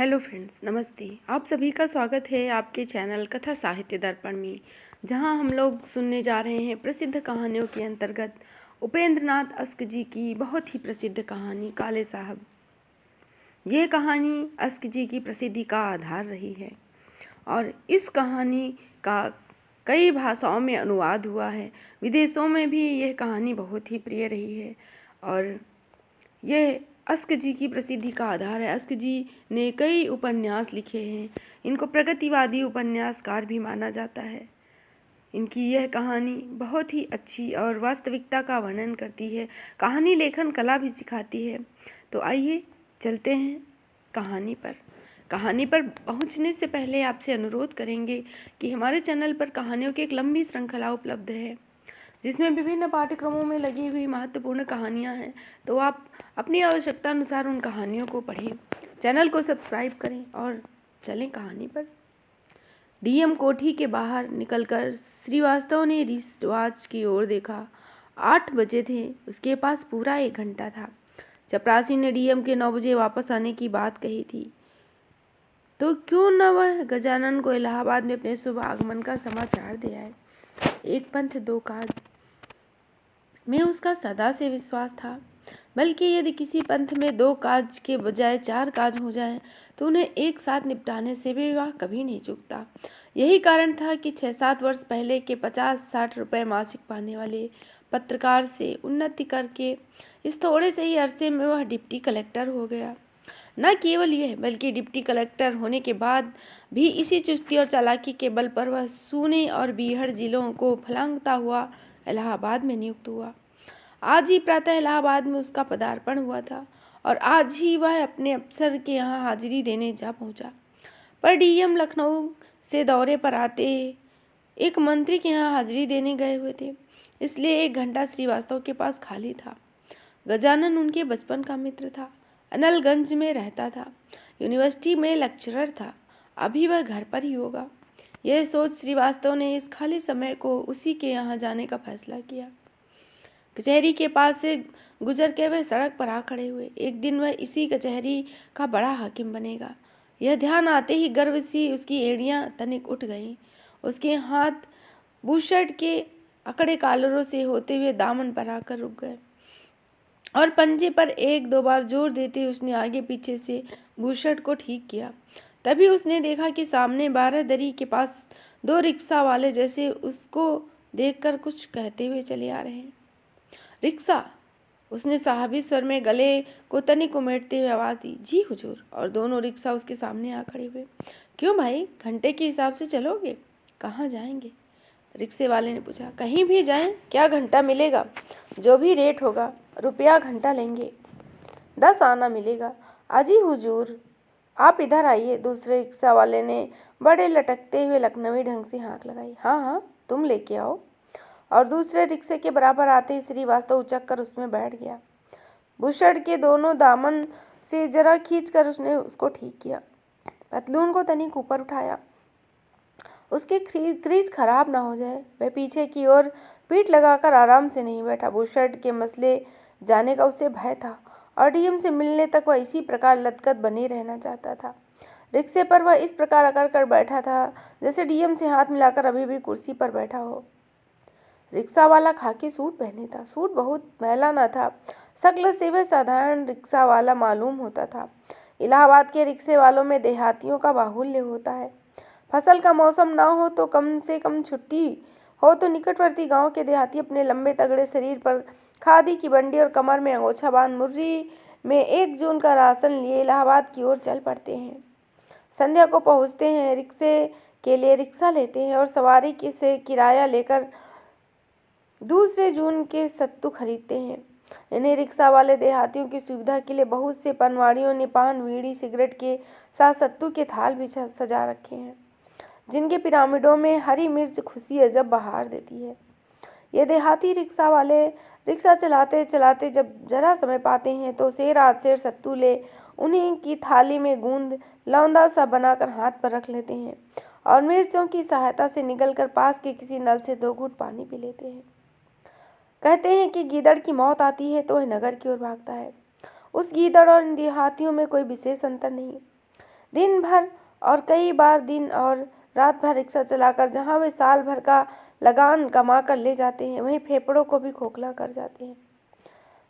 Hello friends, नमस्ते। आप सभी का स्वागत है आपके चैनल कथा साहित्य दर्पण में, जहां हम लोग सुनने जा रहे हैं प्रसिद्ध कहानियों के अंतर्गत उपेंद्र नाथ अस्क जी की बहुत ही प्रसिद्ध कहानी काले साहब। यह कहानी अस्क जी की प्रसिद्धि का आधार रही है और इस कहानी का कई भाषाओं में अनुवाद हुआ है। विदेशों में भी यह कहानी बहुत ही प्रिय रही है और यह अस्क जी की प्रसिद्धि का आधार है। अस्क जी ने कई उपन्यास लिखे हैं। इनको प्रगतिवादी उपन्यासकार भी माना जाता है। इनकी यह कहानी बहुत ही अच्छी और वास्तविकता का वर्णन करती है। कहानी लेखन कला भी सिखाती है। तो आइए चलते हैं कहानी पर। कहानी पर पहुंचने से पहले आपसे अनुरोध करेंगे कि हमारे चैनल पर कहानियों की एक लंबी श्रृंखला उपलब्ध है, जिसमें विभिन्न पाठ्यक्रमों में लगी हुई महत्वपूर्ण कहानियां हैं। तो आप अपनी आवश्यकता अनुसार उन कहानियों को पढ़ें, चैनल को सब्सक्राइब करें और चलें कहानी पर। डीएम कोठी के बाहर निकलकर श्रीवास्तव ने रिस्ट वॉच की ओर देखा। 8 बजे थे। उसके पास पूरा 1 घंटा था। चपरासी ने डीएम के 9 बजे वापस आने की बात कही थी, तो क्यों न वह गजानन को इलाहाबाद में अपने शुभ आगमन का समाचार दे आए। एक पंथ दो काज में उसका सदा से विश्वास था, बल्कि यदि किसी पंथ में 2 काज के बजाय 4 काज हो जाएं, तो उन्हें एक साथ निपटाने से भी विवाह कभी नहीं चूकता। यही कारण था कि 6-7 वर्ष पहले के 50-60 रुपए मासिक पाने वाले पत्रकार से उन्नति करके इस थोड़े से ही अरसे में वह डिप्टी कलेक्टर हो गया। न केवल यह, बल्कि डिप्टी कलेक्टर होने के बाद भी इसी चुस्ती और चालाकी के बल पर वह सूने और बीहड़ जिलों को फलांगता हुआ इलाहाबाद में नियुक्त हुआ। आज ही प्रातः इलाहाबाद में उसका पदार्पण हुआ था और आज ही वह अपने अफसर के यहाँ हाजिरी देने जा पहुँचा। पर डीएम लखनऊ से दौरे पर आते एक मंत्री के यहाँ हाजिरी देने गए हुए थे, इसलिए 1 घंटा श्रीवास्तव के पास खाली था। गजानन उनके बचपन का मित्र था। अनलगंज में रहता था। यूनिवर्सिटी में लेक्चरर था। अभी वह घर पर ही होगा। यह सोच श्रीवास्तव ने इस खाली समय को उसी के यहाँ जाने का फैसला किया। कचहरी के पास से गुजर के वह सड़क पर आ खड़े हुए। एक दिन वह इसी कचहरी का बड़ा हाकिम बनेगा। यह ध्यान आते ही गर्व सी उसकी एड़ियाँ तनिक उठ गईं। उसके हाथ बूशर्ट के अकड़े कॉलरों से होते हुए दामन पर आकर रुक गए और पंजे पर 1-2 बार जोर देते उसने आगे पीछे से बूशर्ट को ठीक किया। तभी उसने देखा कि सामने 12 दरी के पास 2 रिक्शा वाले जैसे उसको देखकर कुछ कहते हुए चले आ रहे हैं। रिक्शा, उसने साहबी स्वर में गले को तनिक उमेटते हुए आवाज़ दी। जी हुजूर। और दोनों रिक्शा उसके सामने आ खड़े हुए। क्यों भाई, घंटे के हिसाब से चलोगे? कहाँ जाएंगे? रिक्शे वाले ने पूछा। कहीं भी जाएं, क्या घंटा मिलेगा? जो भी रेट होगा, रुपया घंटा लेंगे। 10 आना मिलेगा। अजी हुजूर, आप इधर आइए। दूसरे रिक्शा वाले ने बड़े लटकते हुए लखनवी ढंग से हाँक लगाई। हाँ हाँ, तुम लेके आओ। और दूसरे रिक्शे के बराबर आते ही श्रीवास्तव उचक कर उसमें बैठ गया। बुशर्ट के दोनों दामन से जरा खींचकर उसने उसको ठीक किया। पतलून को तनिक ऊपर उठाया, उसके क्रीज खराब ना हो जाए। वह पीछे की ओर पीठ लगाकर आराम से नहीं बैठा। बुशर्ट के मसले जाने का उसे भय था और डीएम से मिलने तक वह इसी प्रकार लटकत बने रहना चाहता था। रिक्शे पर वह इस प्रकार अकड़ कर बैठा था जैसे डीएम से हाथ मिलाकर अभी भी कुर्सी पर बैठा हो। रिक्शा वाला खाकी सूट पहने था। सूट बहुत मैला न था। शक्ल से वह साधारण रिक्शा वाला मालूम होता था। इलाहाबाद के रिक्शे वालों में देहातियों का बाहुल्य होता है। फसल का मौसम ना हो तो कम से कम छुट्टी हो तो निकटवर्ती गांव के देहाती अपने लंबे तगड़े शरीर पर खादी की बंडी और कमर में अंगोछा बांध मुर्री में 1 जून का राशन लिए इलाहाबाद की ओर चल पड़ते हैं। संध्या को पहुंचते हैं, रिक्शे के लिए रिक्शा लेते हैं और सवारी से किराया लेकर दूसरे जून के सत्तू खरीदते हैं। इन्हें रिक्शा वाले देहातियों की सुविधा के लिए बहुत से पनवाड़ियों ने पान, बीड़ी, सिगरेट के साथ सत्तू के थाल भी सजा रखे हैं, जिनके पिरामिडों में हरी मिर्च खुशी अजब बहार देती है। ये देहाती रिक्शा वाले रिक्शा चलाते चलाते जब जरा समय पाते हैं तो शेर आध शेर सत्तू ले उन्हीं की थाली में गूंद लौंदा सा बनाकर हाथ पर रख लेते हैं और मिर्चों की सहायता से निगलकर पास के किसी नल से 2 घूंट पानी पी लेते हैं। कहते हैं कि गीदड़ की मौत आती है तो वह नगर की ओर भागता है। उस गीदड़ और इन देहातियों में कोई विशेष अंतर नहीं। दिन भर और कई बार दिन और रात भर रिक्शा चलाकर जहाँ वे साल भर का लगान कमा कर ले जाते हैं, वहीं फेफड़ों को भी खोखला कर जाते हैं।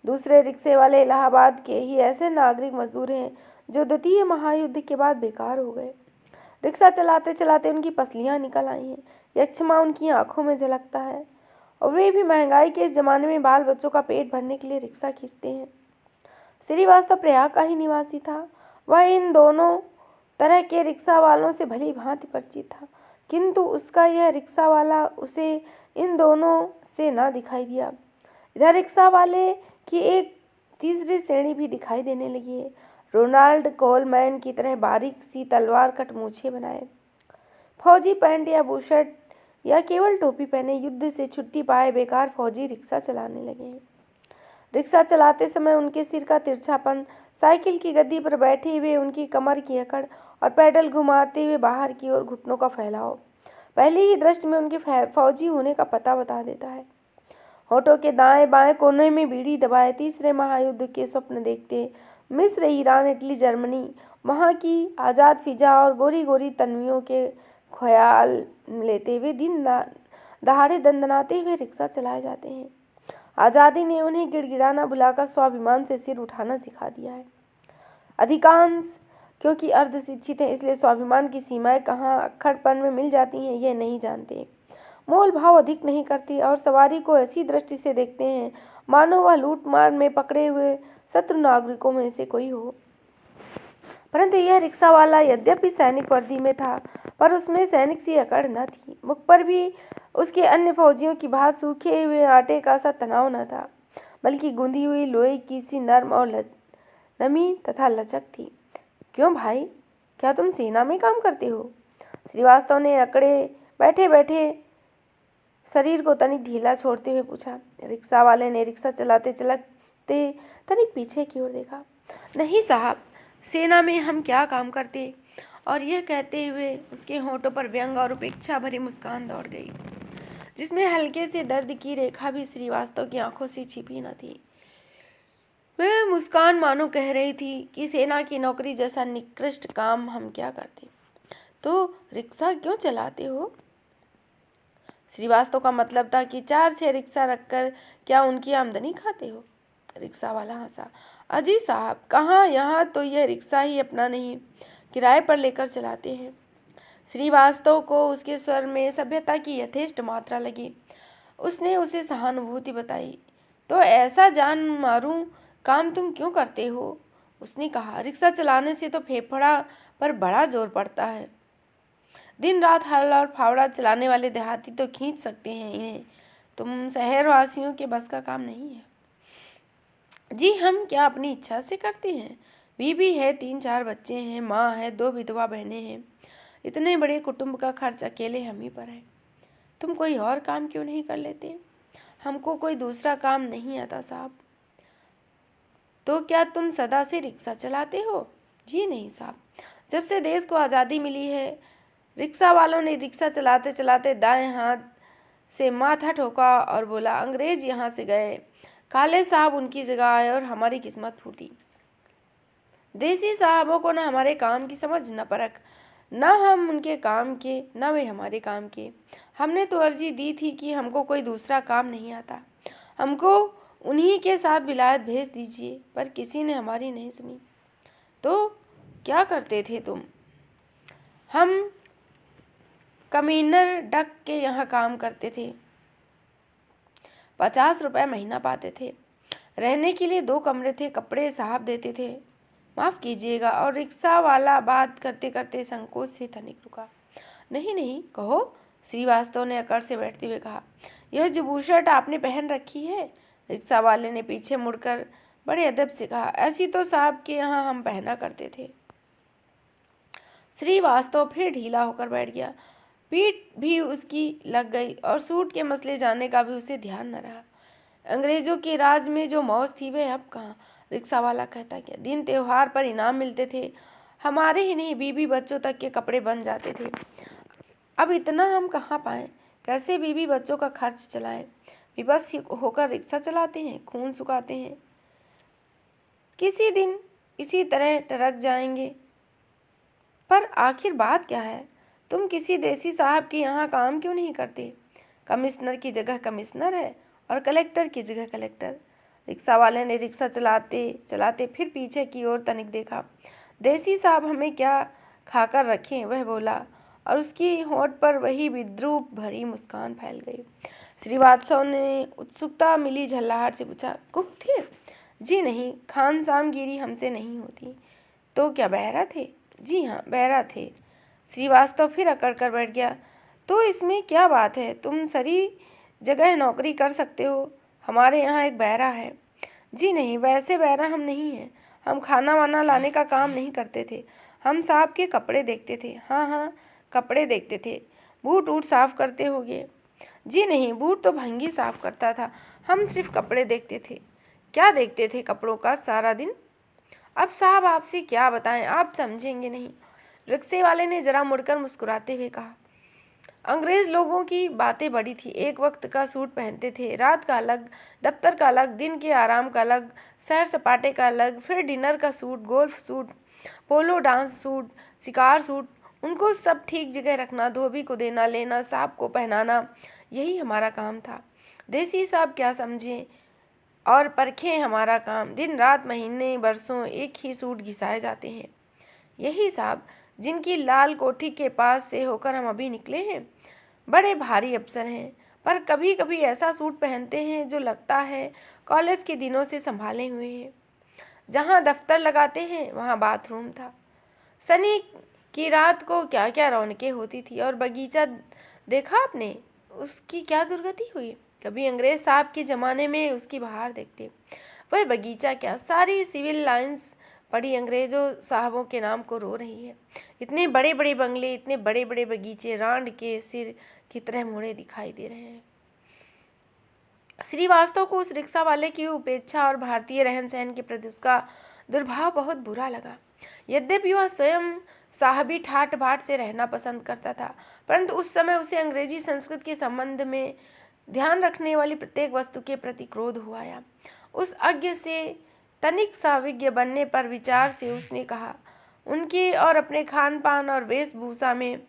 दूसरे रिक्शे वाले इलाहाबाद के ही ऐसे नागरिक मजदूर हैं जो द्वितीय महायुद्ध के बाद बेकार हो गए। रिक्शा चलाते चलाते उनकी पसलियाँ निकल आई हैं, यक्षमा उनकी आंखों में झलकता है, और वे भी महंगाई के इस जमाने में बाल बच्चों का पेट भरने के लिए रिक्शा खींचते हैं। श्रीवास्तव प्रयाग का ही निवासी था। वह इन दोनों तरह के रिक्शा वालों से भली भांति परिचित था, किंतु उसका यह रिक्शा वाला उसे इन दोनों से न दिखाई दिया। इधर रिक्शा वाले की एक तीसरी श्रेणी भी दिखाई देने लगी है। रोनाल्ड कोलमैन की तरह बारीक सी तलवार कट मूछें बनाए, फौजी पैंट या बुशर्ट या केवल टोपी पहने युद्ध से छुट्टी पाए बेकार फौजी रिक्शा चलाने लगे हैं। रिक्शा चलाते समय उनके सिर का तिरछापन, साइकिल की गद्दी पर बैठे हुए उनकी कमर की अकड़ और पैडल घुमाते हुए बाहर की ओर घुटनों का फैलाव पहली ही दृष्टि में उनके फौजी होने का पता बता देता है। होठों के दाएं बाएं कोने में बीड़ी दबाए तीसरे महायुद्ध के स्वप्न देखते मिस्र, ईरान, इटली, जर्मनी, वहाँ की आज़ाद फिजा और गोरी गोरी तन्वियों के ख्याल लेते हुए दिन दहाड़े दंदनाते हुए रिक्शा चलाए जाते हैं। आज़ादी ने उन्हें गिड़गिड़ाना भुलाकर स्वाभिमान से सिर उठाना सिखा दिया है। अधिकांश क्योंकि अर्ध शिक्षित हैं, इसलिए स्वाभिमान की सीमाएं कहाँ अक्खड़पन में मिल जाती हैं ये नहीं जानते। मोल भाव अधिक नहीं करते और सवारी को ऐसी दृष्टि से देखते हैं मानो वह लूट मार में पकड़े हुए शत्रु नागरिकों में से कोई हो। परंतु यह रिक्शा वाला यद्यपि सैनिक वर्दी में था, पर उसमें सैनिक सी अकड़ न थी। मुख पर भी उसके अन्य फौजियों की भांति सूखे हुए आटे का सा तनाव न था, बल्कि गूंधी हुई लोहे की सी नर्म और नमी तथा लचक थी। क्यों भाई, क्या तुम सेना में काम करते हो? श्रीवास्तव ने अकड़े बैठे बैठे शरीर को तनिक ढीला छोड़ते हुए पूछा। रिक्शा वाले ने रिक्शा चलाते चलाते तनिक पीछे की ओर देखा। नहीं साहब, सेना में हम क्या काम करते। और यह कहते हुए उसके होठों पर व्यंग और उपेक्षा भरी मुस्कान दौड़ गई, जिसमें हल्के से दर्द की रेखा भी श्रीवास्तव की आंखों से छिपी न थी। वह मुस्कान मानो कह रही थी कि सेना की नौकरी जैसा निकृष्ट काम हम क्या करते, तो रिक्शा क्यों चलाते हो? श्रीवास्तव का मतलब था कि 4-6 रिक्शा रखकर क्या उनकी आमदनी खाते हो? रिक्शा वाला हंसा। अजी साहब, कहाँ, यहाँ तो यह रिक्शा ही अपना नहीं, किराए पर लेकर चलाते हैं। श्रीवास्तव को उसके स्वर में सभ्यता की यथेष्ट मात्रा लगी। उसने उसे सहानुभूति बताई। तो ऐसा जान मारूं काम तुम क्यों करते हो? उसने कहा। रिक्शा चलाने से तो फेफड़ा पर बड़ा जोर पड़ता है। दिन रात हल और फावड़ा चलाने वाले देहाती तो खींच सकते हैं इन्हें, तुम शहरवासियों के बस का काम नहीं है। जी, हम क्या अपनी इच्छा से करते हैं? बीवी है, 3-4 बच्चे हैं, माँ है, 2 विधवा बहनें हैं। इतने बड़े कुटुंब का खर्च अकेले हम ही पर है। तुम कोई और काम क्यों नहीं कर लेते? हमको कोई दूसरा काम नहीं आता साहब। तो क्या तुम सदा से रिक्शा चलाते हो? जी नहीं साहब, जब से देश को आज़ादी मिली है। रिक्शा वालों ने रिक्शा चलाते चलाते दाएं हाथ से माथा ठोका और बोला, अंग्रेज यहाँ से गए, काले साहब उनकी जगह आए और हमारी किस्मत फूटी। देसी साहबों को न हमारे काम की समझ न परख, न हम उनके काम के न वे हमारे काम के। हमने तो अर्जी दी थी कि हमको कोई दूसरा काम नहीं आता, हमको उन्हीं के साथ विलायत भेज दीजिए, पर किसी ने हमारी नहीं सुनी। तो क्या करते थे तुम? हम कमीनर डक के यहाँ काम करते थे, 50 रुपये महीना पाते थे। रहने के लिए 2 कमरे थे, कपड़े साहब देते थे। माफ़ कीजिएगा। और रिक्शा वाला बात करते करते संकोच से तनिक रुका। नहीं नहीं, कहो, श्रीवास्तव ने अकड़ से बैठते हुए कहा। यह जो बुशर्ट आपने पहन रखी है? रिक्शा वाले ने पीछे मुड़कर बड़े अदब से कहा। ऐसी तो साहब के यहाँ हम पहना करते थे। श्रीवास्तव फिर ढीला होकर बैठ गया। पीठ भी उसकी लग गई और सूट के मसले जानने का भी उसे ध्यान न रहा। अंग्रेजों के राज में जो मौज थी वह अब कहाँ? रिक्शा वाला कहता गया। दिन त्योहार पर इनाम मिलते थे, हमारे ही नहीं बीबी बच्चों तक के कपड़े बन जाते थे। अब इतना हम कहाँ पाएं? कैसे बीबी बच्चों का खर्च चलाएं? विवश होकर रिक्शा चलाते हैं, खून सुखाते हैं। किसी दिन इसी तरह टरक जाएंगे। पर आखिर बात क्या है? तुम किसी देसी साहब के यहाँ काम क्यों नहीं करते? कमिश्नर की जगह कमिश्नर है और कलेक्टर की जगह कलेक्टर। रिक्शा वाले ने रिक्शा चलाते चलाते फिर पीछे की ओर तनिक देखा। देसी साहब हमें क्या खाकर रखें, वह बोला, और उसकी होंठ पर वही विद्रूप भरी मुस्कान फैल गई। श्रीवास्तव ने उत्सुकता मिली झल्लाहट से पूछा, कुक थे? जी नहीं, खानसामगिरी हमसे नहीं होती। तो क्या बहरा थे? जी हाँ, बहरा थे। श्रीवास्तव फिर अकड़ कर बैठ गया। तो इसमें क्या बात है, तुम सारी जगह नौकरी कर सकते हो। हमारे यहाँ एक बहरा है। जी नहीं, वैसे बहरा हम नहीं हैं। हम खाना वाना लाने का काम नहीं करते थे। हम साहब के कपड़े देखते थे। हाँ हाँ, कपड़े देखते थे। बूट वूट साफ करते होगे। जी नहीं, बूट तो भंगी साफ करता था। हम सिर्फ कपड़े देखते थे। क्या देखते थे कपड़ों का सारा दिन? अब साहब आपसे क्या बताएं, आप समझेंगे नहीं। रिक्शे वाले ने जरा मुड़कर मुस्कुराते हुए कहा। अंग्रेज लोगों की बातें बड़ी थी। एक वक्त का सूट पहनते थे, रात का अलग, दफ्तर का अलग, दिन के आराम का अलग, सैर सपाटे का अलग, फिर डिनर का सूट, गोल्फ सूट, पोलो डांस सूट, शिकार सूट। उनको सब ठीक जगह रखना, धोबी को देना लेना, साहब को पहनाना, यही हमारा काम था। देसी साहब क्या समझें और परखें हमारा काम। दिन रात महीने बरसों एक ही सूट घिसाए जाते हैं। यही साहब जिनकी लाल कोठी के पास से होकर हम अभी निकले हैं, बड़े भारी अफसर हैं, पर कभी कभी ऐसा सूट पहनते हैं जो लगता है कॉलेज के दिनों से संभाले हुए हैं। जहाँ दफ्तर लगाते हैं वहाँ बाथरूम था। शनि की रात को क्या क्या रौनकें होती थी। और बगीचा देखा आपने, उसकी क्या दुर्गति हुई। कभी अंग्रेज साहब के ज़माने में उसकी बहार देखते। वह बगीचा क्या, सारी सिविल लाइंस पड़ी अंग्रेज़ों साहबों के नाम को रो रही है। इतने बड़े बड़े बंगले, इतने बड़े बड़े बगीचे रांड के सिर की तरह मुड़े दिखाई दे रहे हैं। श्रीवास्तव को उस रिक्शा वाले की उपेक्षा और भारतीय रहन सहन के प्रति उसका दुर्भाव बहुत बुरा लगा। यद्यपि वह स्वयं साहबी ठाट बाट से रहना पसंद करता था, परंतु उस समय उसे अंग्रेजी संस्कृत के संबंध में ध्यान रखने वाली प्रत्येक वस्तु के प्रति क्रोध हुआ आया। उस अज्ञ से तनिक सा विज्ञ बनने पर विचार से उसने कहा, उनके और अपने खान पान और वेशभूषा में,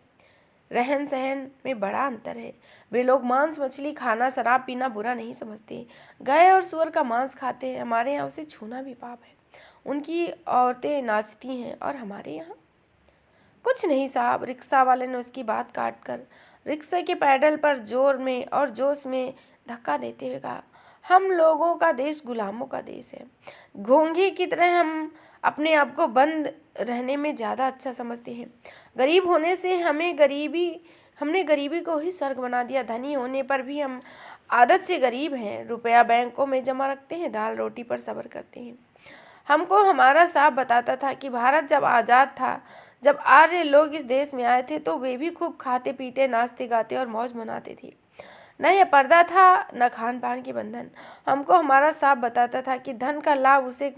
रहन सहन में बड़ा अंतर है। वे लोग मांस मछली खाना शराब पीना बुरा नहीं समझते, गाय और सुअर का मांस खाते हैं। हमारे यहाँ उसे छूना भी पाप है। उनकी औरतें नाचती हैं और हमारे यहाँ कुछ नहीं साहब। रिक्शा वाले ने उसकी बात काट कर रिक्शे के पैडल पर जोर में और जोश में धक्का देते हुए कहा, हम लोगों का देश गुलामों का देश है। घोंघे की तरह हम अपने आप को बंद रहने में ज़्यादा अच्छा समझते हैं। गरीब होने से हमने गरीबी को ही स्वर्ग बना दिया। धनी होने पर भी हम आदत से गरीब हैं। रुपया बैंकों में जमा रखते हैं, दाल रोटी पर सब्र करते हैं। हमको हमारा साहब बताता था कि भारत जब आज़ाद था, जब आर्य लोग इस देश में आए थे, तो वे भी खूब खाते पीते नाचते गाते और मौज मनाते थे। न यह पर्दा था, न खान पान के बंधन। हमको हमारा साहब बताता था कि धन का लाभ उसे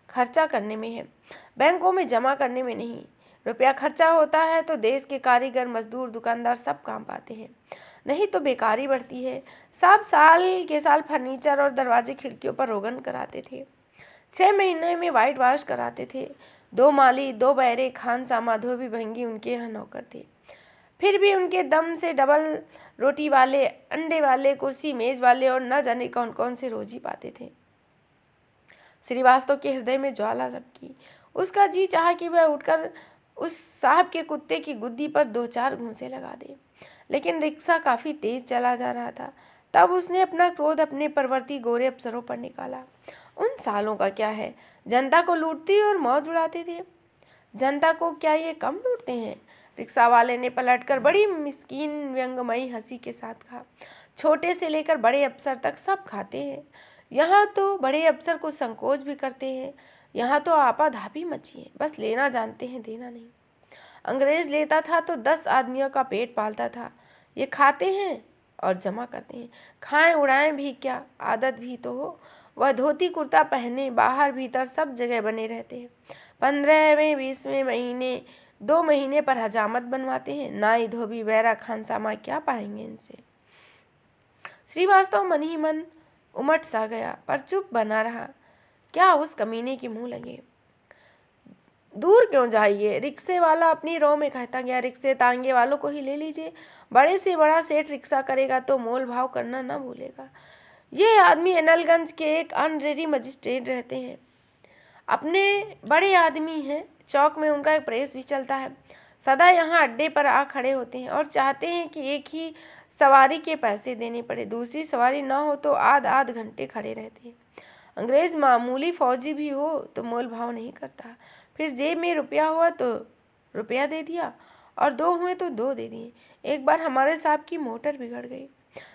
खर्चा करने में है, बैंकों में जमा करने में नहीं। रुपया खर्चा होता है तो देश के कारीगर, मजदूर, दुकानदार सब काम पाते हैं, नहीं तो बेकारी बढ़ती है। साहब साल के साल फर्नीचर और दरवाजे खिड़कियों पर रोगन कराते थे। 6 महीने में वाइट वॉश कराते थे। 2 माली, 2 बैरे, खानसामा, धोबी भंगी उनके यहाँ नौकर थे। फिर भी उनके दम से डबल रोटी वाले, अंडे वाले, कुर्सी मेज वाले और न जाने कौन कौन से रोजी पाते थे। श्रीवास्तव के हृदय में ज्वाला झपकी। उसका जी चाहा कि वह उठकर उस साहब के कुत्ते की गुद्दी पर 2-4 घूंसे लगा दे, लेकिन रिक्शा काफ़ी तेज चला जा रहा था। तब उसने अपना क्रोध अपने परवर्ती गोरे अफसरों पर निकाला। उन सालों का क्या है, जनता को लूटते और मौज उड़ाते थे। जनता को क्या ये कम लूटते हैं? रिक्शा वाले ने पलटकर बड़ी मिस्कीन व्यंगमयी हंसी के साथ कहा, छोटे से लेकर बड़े अफसर तक सब खाते हैं। यहाँ तो बड़े अफसर को संकोच भी करते हैं। यहाँ तो आपाधापी मची है, बस लेना जानते हैं, देना नहीं। अंग्रेज लेता था तो 10 आदमियों का पेट पालता था। ये खाते हैं और जमा करते हैं। खाएं उड़ाएं भी क्या, आदत भी तो हो। वह धोती कुर्ता पहने बाहर भीतर सब जगह बने रहते हैं। 15वें 20वें महीने 2 महीने पर हजामत बनवाते हैं। नाई धोबी बैरा खानसामा क्या पाएंगे इनसे। श्रीवास्तव मन ही मन उमट सा गया, पर चुप बना रहा। क्या उस कमीने के मुंह लगे। दूर क्यों जाइए, रिक्शे वाला अपनी रो में कहता गया। रिक्शे तांगे वालों को ही ले लीजिए, बड़े से बड़ा सेठ रिक्शा करेगा तो मोल भाव करना ना भूलेगा। ये आदमी एनलगंज के एक ऑनरेरी मजिस्ट्रेट रहते हैं, अपने बड़े आदमी हैं। चौक में उनका एक प्रेस भी चलता है, सदा यहाँ अड्डे पर आ खड़े होते हैं और चाहते हैं कि एक ही सवारी के पैसे देने पड़े, दूसरी सवारी ना हो तो आध आध घंटे खड़े रहते हैं। अंग्रेज़ मामूली फौजी भी हो तो मोल भाव नहीं करता, फिर जेब में रुपया हुआ तो रुपया दे दिया और दो हुए तो दो दे दिए। एक बार हमारे साहब की मोटर बिगड़ गई,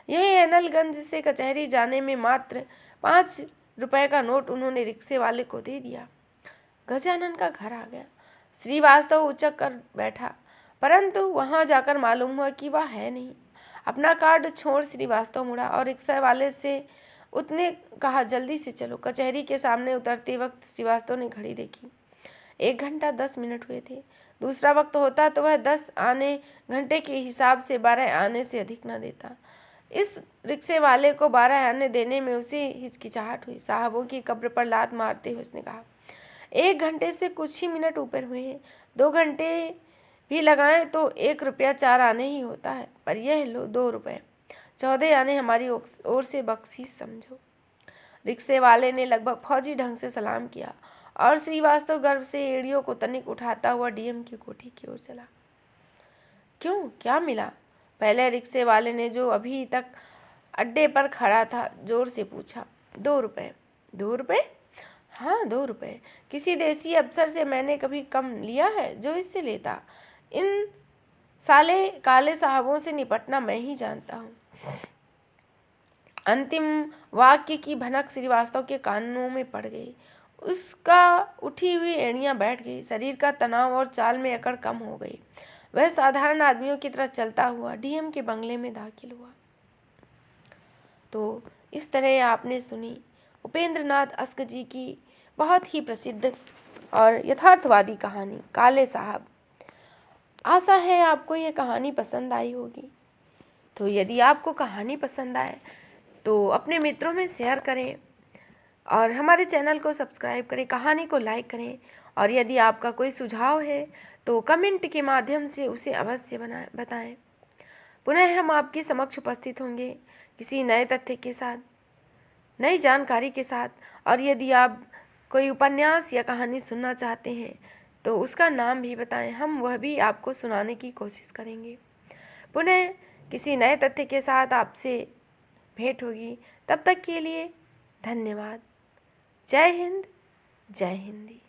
यही एनलगंज से कचहरी जाने में मात्र 5 रुपए का नोट उन्होंने रिक्शे वाले को दे दिया। गजानन का घर आ गया। श्रीवास्तव उचक कर बैठा, परंतु वहां जाकर मालूम हुआ कि वह है नहीं। अपना कार्ड छोड़ श्रीवास्तव मुड़ा और रिक्शा वाले से उसने कहा, जल्दी से चलो। कचहरी के सामने उतरते वक्त श्रीवास्तव ने घड़ी देखी, 1 घंटा 10 मिनट हुए थे। दूसरा वक्त होता तो वह 10 आने घंटे के हिसाब से 12 आने से अधिक न देता। इस रिक्शे वाले को 12 आने देने में उसे हिचकिचाहट हुई। साहबों की कब्र पर लात मारते हुए उसने कहा, 1 घंटे से कुछ ही मिनट ऊपर हुए हैं, 2 घंटे भी लगाएं तो 1 रुपया 4 आने ही होता है, पर यह लो 2 रुपये, 14 आने हमारी ओर से बख्शीश समझो। रिक्शे वाले ने लगभग फौजी ढंग से सलाम किया और श्रीवास्तव गर्व से एड़ियों को तनिक उठाता हुआ डीएम की कोठी की ओर चला। क्यों, क्या मिला? पहले रिक्शे वाले ने, जो अभी तक अड्डे पर खड़ा था, जोर से पूछा। 2 रुपये। 2 रुपये? हाँ, 2 रुपये। किसी देसी अफसर से मैंने कभी कम लिया है जो इससे लेता? इन साले काले साहबों से निपटना मैं ही जानता हूँ। अंतिम वाक्य की भनक श्रीवास्तव के कानों में पड़ गई। उसका उठी हुई एड़ियाँ बैठ गई, शरीर का तनाव और चाल में अकड़ कम हो गई। वह साधारण आदमियों की तरह चलता हुआ डीएम के बंगले में दाखिल हुआ। तो इस तरह आपने सुनी उपेंद्रनाथ अस्क जी की बहुत ही प्रसिद्ध और यथार्थवादी कहानी काले साहब। आशा है आपको ये कहानी पसंद आई होगी। तो यदि आपको कहानी पसंद आए तो अपने मित्रों में शेयर करें और हमारे चैनल को सब्सक्राइब करें, कहानी को लाइक करें, और यदि आपका कोई सुझाव है तो कमेंट के माध्यम से उसे अवश्य बताएं। पुनः हम आपके समक्ष उपस्थित होंगे किसी नए तथ्य के साथ, नई जानकारी के साथ। और यदि आप कोई उपन्यास या कहानी सुनना चाहते हैं तो उसका नाम भी बताएं, हम वह भी आपको सुनाने की कोशिश करेंगे। पुनः किसी नए तथ्य के साथ आपसे भेंट होगी, तब तक के लिए धन्यवाद। जय हिंद, जय हिंदी।